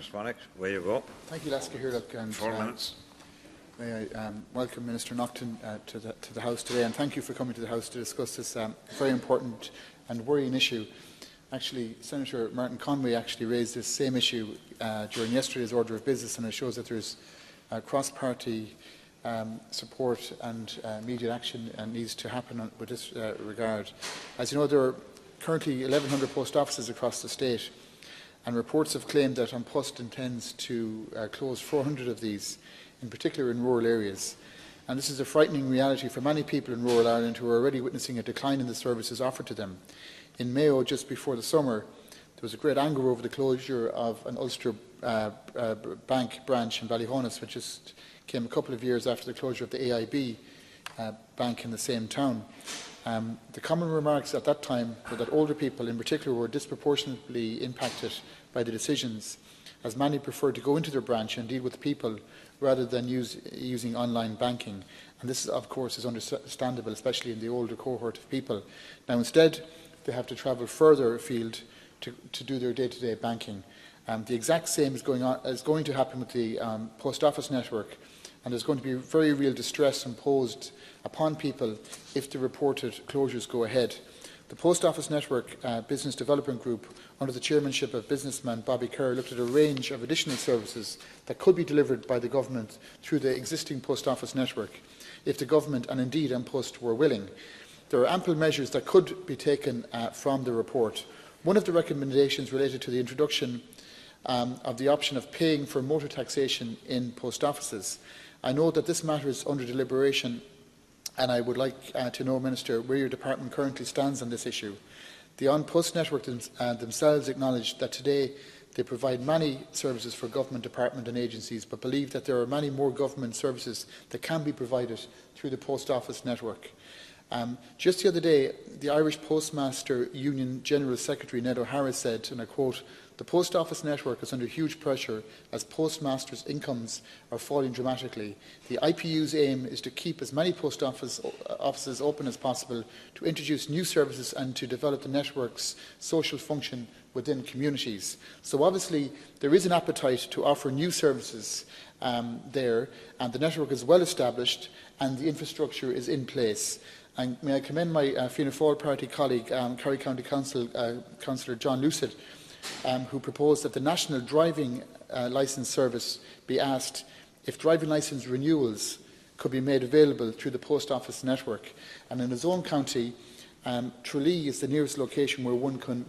Swanick, away you go. Thank you, Laska Hirlock, and 4 minutes. May I welcome Minister Naughton to the House today, and thank you for coming to the House to discuss this very important and worrying issue. Actually, Senator Martin Conway actually raised this same issue during yesterday's order of business, and it shows that there is cross-party support and immediate action needs to happen with this regard. As you know, there are currently 1,100 post offices across the state, and reports have claimed that An Post intends to close 400 of these, in particular in rural areas. And this is a frightening reality for many people in rural Ireland who are already witnessing a decline in the services offered to them. In Mayo, just before the summer, there was a great anger over the closure of an Ulster bank branch in Ballyhonus, which just came a couple of years after the closure of the AIB bank in the same town. The common remarks at that time were that older people in particular were disproportionately impacted by the decisions, as many preferred to go into their branch and deal with people rather than using online banking. And this, of course, is understandable, especially in the older cohort of people. Now, instead, they have to travel further afield to do their day-to-day banking. The exact same is going to happen with the post office network, and there's going to be very real distress imposed upon people if the reported closures go ahead. The Post Office Network Business Development Group, under the chairmanship of businessman Bobby Kerr, looked at a range of additional services that could be delivered by the government through the existing post office network, if the government and indeed An Post were willing. There are ample measures that could be taken from the report. One of the recommendations related to the introduction of the option of paying for motor taxation in post offices. I know that this matter is under deliberation, and I would like to know, Minister, where your department currently stands on this issue. The An Post network themselves acknowledge that today they provide many services for government departments and agencies, but believe that there are many more government services that can be provided through the post office network. Just the other day, the Irish Postmaster Union General Secretary Ned O'Hara said, and I quote, "The post office network is under huge pressure as postmasters' incomes are falling dramatically. The IPU's aim is to keep as many post offices open as possible, to introduce new services and to develop the network's social function within communities." So obviously there is an appetite to offer new services there, and the network is well established and the infrastructure is in place. And may I commend my Fianna Fáil party colleague, Kerry County Councillor John Lucid, who proposed that the National Driving Licence Service be asked if driving licence renewals could be made available through the post office network. And in his own county, Tralee is the nearest location where one can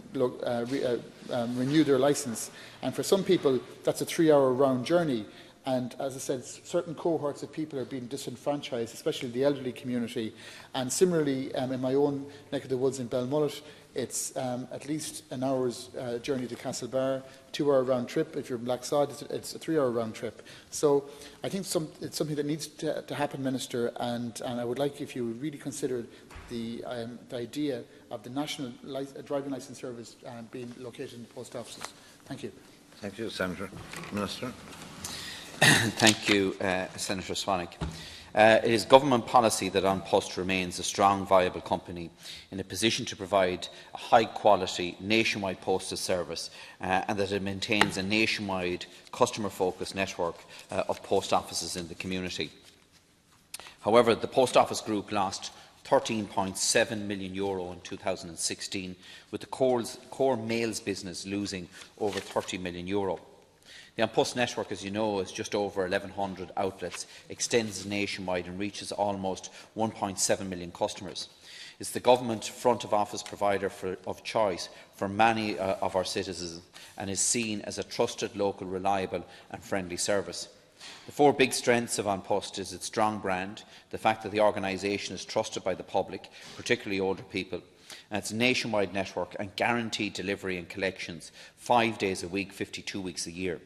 renew their licence. And for some people, that's a 3-hour round journey. And as I said, certain cohorts of people are being disenfranchised, especially the elderly community. And similarly, in my own neck of the woods in Belmullet, it's at least an hour's journey to Castlebar, 2-hour round trip. If you're in Blacksod, it's a 3-hour round trip. So I think it's something that needs to happen, Minister, and I would like if you would really consider the idea of the National Driving Licence Service being located in the post offices. Thank you. Thank you, Senator. Minister. Thank you, Senator Swanick. It is government policy that An Post remains a strong, viable company in a position to provide a high-quality, nationwide postal service and that it maintains a nationwide, customer-focused network of post offices in the community. However, the Post Office Group lost €13.7 million in 2016, with the core mails business losing over €30 million. The An Post network, as you know, is just over 1,100 outlets, extends nationwide and reaches almost 1.7 million customers. It's the government front-of-office provider of choice for many of our citizens and is seen as a trusted, local, reliable and friendly service. The 4 big strengths of An Post is its strong brand, the fact that the organisation is trusted by the public, particularly older people, and its nationwide network and guaranteed delivery and collections 5 days a week, 52 weeks a year.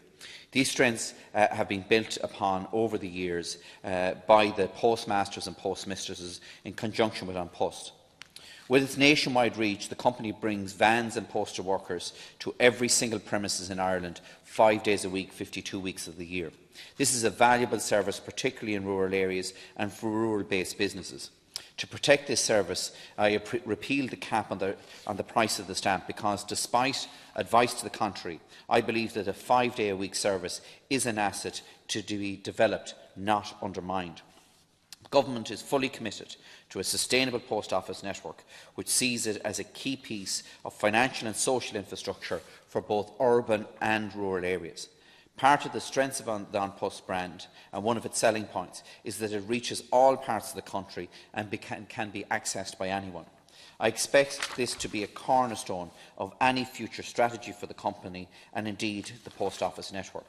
These strengths have been built upon over the years by the postmasters and postmistresses in conjunction with An Post. With its nationwide reach, the company brings vans and postal workers to every single premises in Ireland 5 days a week, 52 weeks of the year. This is a valuable service, particularly in rural areas and for rural-based businesses. To protect this service, I repealed the cap on the price of the stamp because, despite advice to the contrary, I believe that a 5-day-a-week service is an asset to be developed, not undermined. Government is fully committed to a sustainable post office network which sees it as a key piece of financial and social infrastructure for both urban and rural areas. Part of the strengths of the An Post brand and one of its selling points is that it reaches all parts of the country and can be accessed by anyone. I expect this to be a cornerstone of any future strategy for the company and indeed the post office network.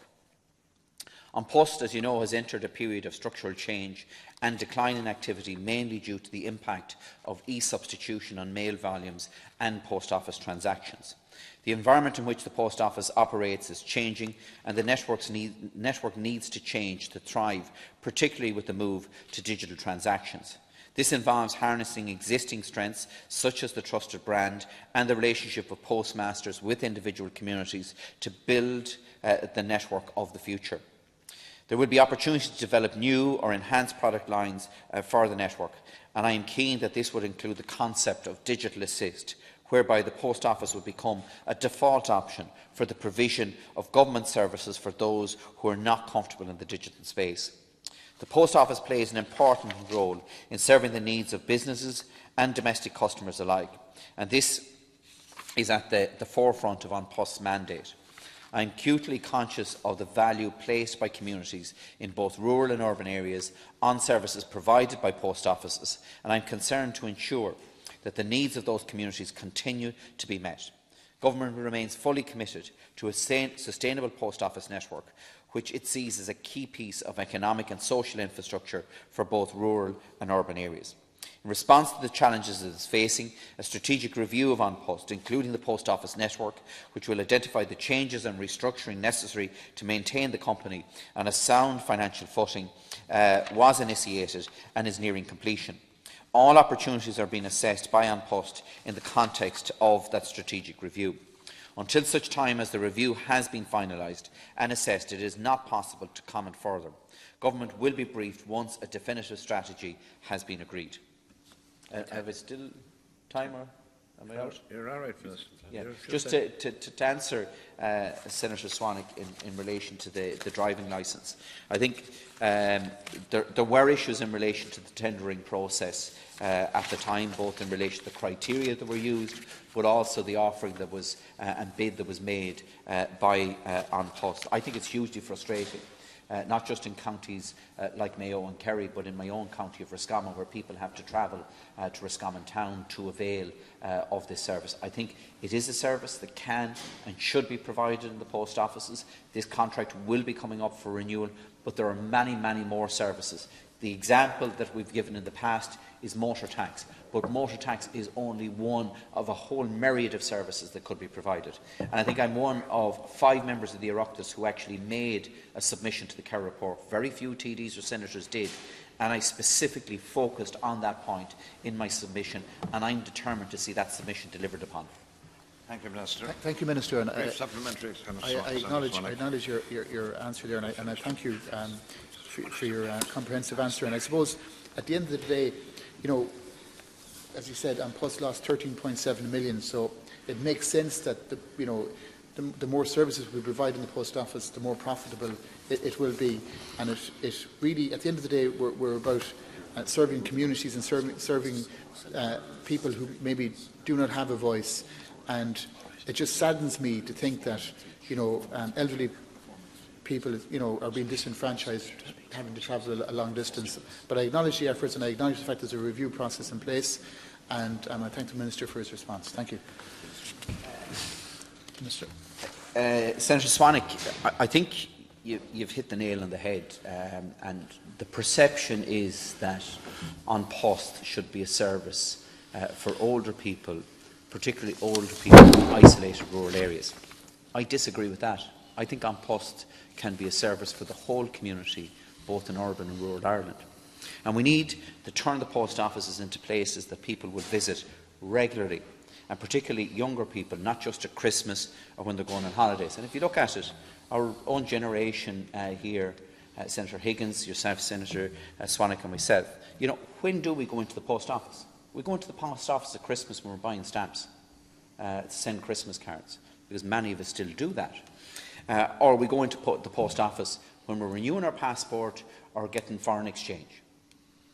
An Post, as you know, has entered a period of structural change and decline in activity, mainly due to the impact of e-substitution on mail volumes and post office transactions. The environment in which the post office operates is changing, and the network needs to change to thrive, particularly with the move to digital transactions. This involves harnessing existing strengths, such as the trusted brand and the relationship of postmasters with individual communities, to build the network of the future. There will be opportunities to develop new or enhanced product lines for the network, and I am keen that this would include the concept of digital assist, whereby the post office will become a default option for the provision of government services for those who are not comfortable in the digital space. The post office plays an important role in serving the needs of businesses and domestic customers alike, and this is at the forefront of An Post's mandate. I am acutely conscious of the value placed by communities in both rural and urban areas on services provided by post offices, and I am concerned to ensure that the needs of those communities continue to be met. Government remains fully committed to a sustainable post office network, which it sees as a key piece of economic and social infrastructure for both rural and urban areas. In response to the challenges it is facing, a strategic review of An Post, including the post office network, which will identify the changes and restructuring necessary to maintain the company on a sound financial footing, was initiated and is nearing completion. All opportunities are being assessed by An Post in the context of that strategic review. Until such time as the review has been finalised and assessed, it is not possible to comment further. Government will be briefed once a definitive strategy has been agreed. Have I still time, or am I out? You're all right for this. Yeah. Just to answer Senator Swanick in relation to the driving licence, I think there were issues in relation to the tendering process at the time, both in relation to the criteria that were used, but also the offering that was and bid that was made by An Post. I think it's hugely frustrating. Not just in counties like Mayo and Kerry, but in my own county of Roscommon, where people have to travel to Roscommon town to avail of this service. I think it is a service that can and should be provided in the post offices. This contract will be coming up for renewal, but there are many, many more services. The example that we've given in the past is motor tax, but motor tax is only one of a whole myriad of services that could be provided. And I think I'm one of 5 members of the Oireachtas who actually made a submission to the Kerr report. Very few TDs or senators did, and I specifically focused on that point in my submission, and I'm determined to see that submission delivered upon. Thank you, Minister. Thank you, Minister. And Supplementary. I acknowledge your answer there, and I thank you for your comprehensive answer. And I suppose at the end of the day, you know, as you said, An Post lost 13.7 million, so it makes sense that the more services we provide in the post office, the more profitable it will be. And it really, at the end of the day, we're about serving communities and serving people who maybe do not have a voice. And it just saddens me to think that elderly people are being disenfranchised, having to travel a long distance. But I acknowledge the efforts, and I acknowledge the fact there's a review process in place, and I thank the Minister for his response. Thank you. Minister. Senator Swanick, I think you've hit the nail on the head, and the perception is that An Post should be a service for older people, particularly older people in isolated rural areas. I disagree with that. I think An Post can be a service for the whole community, both in urban and rural Ireland. And we need to turn the post offices into places that people will visit regularly, and particularly younger people, not just at Christmas or when they're going on holidays. And if you look at it, our own generation here, Senator Higgins, yourself, Senator Swanick, and myself, you know, when do we go into the post office? We go into the post office at Christmas when we're buying stamps to send Christmas cards, because many of us still do that. Or we go into the post office when we're renewing our passport or getting foreign exchange.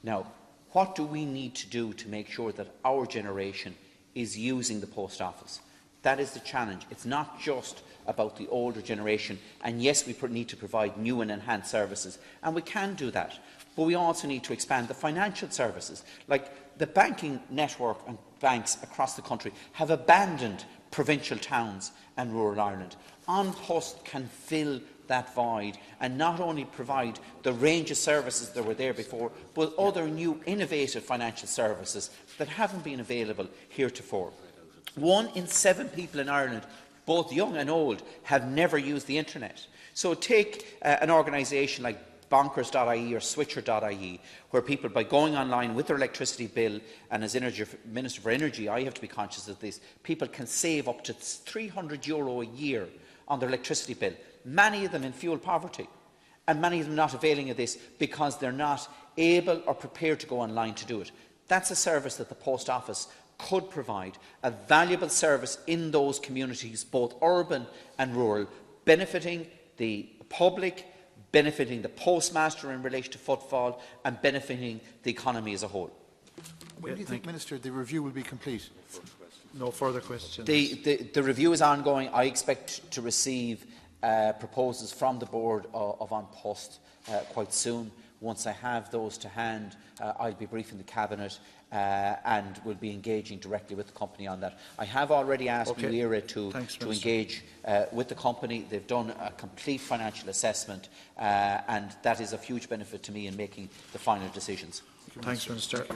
Now, what do we need to do to make sure that our generation is using the post office? That is the challenge. It's not just about the older generation. And yes, we need to provide new and enhanced services, and we can do that. But we also need to expand the financial services. Like the banking network and banks across the country have abandoned provincial towns and rural Ireland. An Post can fill that void and not only provide the range of services that were there before, but other new innovative financial services that haven't been available heretofore. 1 in 7 people in Ireland, both young and old, have never used the internet. So take an organisation like bonkers.ie or switcher.ie, where people, by going online with their electricity bill, and as Minister for Energy, I have to be conscious of this, people can save up to €300 a year on their electricity bill, many of them in fuel poverty, and many of them not availing of this because they're not able or prepared to go online to do it. That's a service that the Post Office could provide, a valuable service in those communities, both urban and rural, benefiting the public, benefiting the postmaster in relation to footfall, and benefiting the economy as a whole. When do you think, Minister, the review will be complete? No further questions. The review is ongoing. I expect to receive proposals from the board of An Post quite soon. Once I have those to hand, I'll be briefing the Cabinet and will be engaging directly with the company on that. I have already asked New Era to engage with the company. They've done a complete financial assessment, and that is of huge benefit to me in making the final decisions. Thanks, Minister.